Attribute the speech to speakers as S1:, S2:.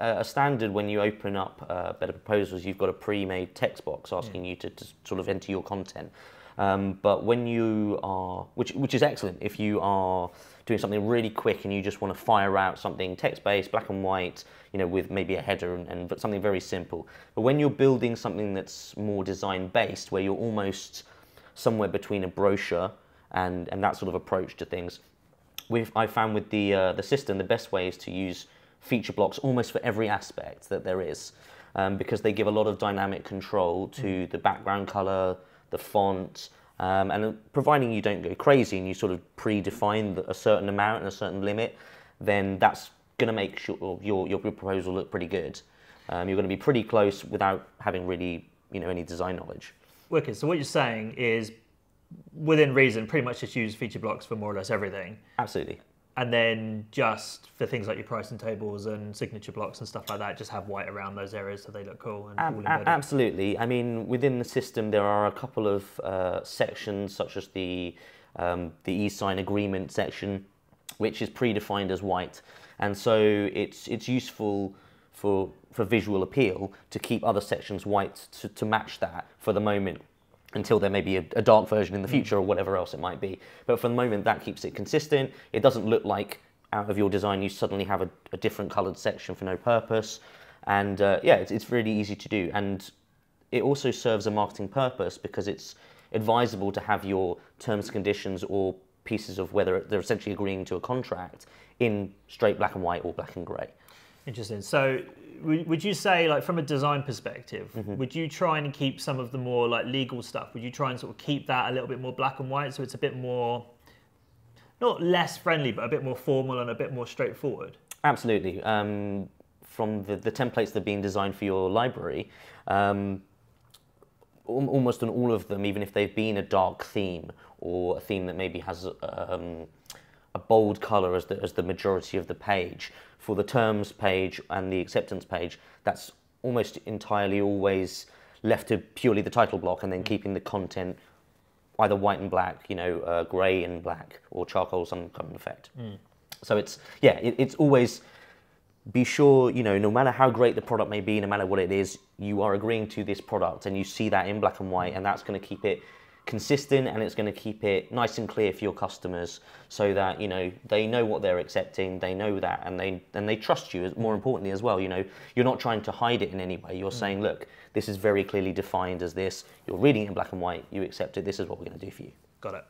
S1: A standard when you open up Better Proposals, you've got a pre-made text box asking you to sort of enter your content. But when you are, which is excellent if you are doing something really quick and you just want to fire out something text-based, black and white, with maybe a header and something very simple. But when you're building something that's more design-based, where you're almost somewhere between a brochure and that sort of approach to things, I found with the system, the best way is to use feature blocks almost for every aspect that there is, because they give a lot of dynamic control to the background color, the font, and providing you don't go crazy and you sort of predefine a certain amount and a certain limit, then that's going to make sure your proposal look pretty good. You're going to be pretty close without having really any design knowledge.
S2: Wicked. So what you're saying is, within reason, pretty much just use feature blocks for more or less everything.
S1: Absolutely.
S2: And then just for things like your pricing tables and signature blocks and stuff like that, just have white around those areas so they look cool and all embedded.
S1: Absolutely. I mean, within the system, there are a couple of sections, such as the e-sign agreement section, which is predefined as white. And so it's useful for visual appeal to keep other sections white to match that for the moment, until there may be a dark version in the future or whatever else it might be. But for the moment, that keeps it consistent. It doesn't look like out of your design you suddenly have a different coloured section for no purpose. And yeah, it's really easy to do. And it also serves a marketing purpose, because it's advisable to have your terms and conditions or pieces of whether they're essentially agreeing to a contract in straight black and white or black and grey.
S2: Interesting. So would you say, like, from a design perspective, would you try and keep some of the more like legal stuff, would you try and sort of keep that a little bit more black and white so it's a bit more, not less friendly, but a bit more formal and a bit more straightforward?
S1: Absolutely. From the templates that are being designed for your library, almost on all of them, even if they've been a dark theme or a theme that maybe has a bold colour as the majority of the page, for the terms page and the acceptance page, that's almost entirely always left to purely the title block, and then keeping the content either white and black, grey and black, or charcoal, some kind of effect. So it's always, be sure, no matter how great the product may be, no matter what it is, you are agreeing to this product, and you see that in black and white, and that's going to keep it consistent, and it's going to keep it nice and clear for your customers, so that they know what they're accepting, they know that, and they trust you. More importantly as well, you're not trying to hide it in any way. You're saying, look, this is very clearly defined as this. You're reading it in black and white. You accept it. This is what we're going to do for you.
S2: Got it.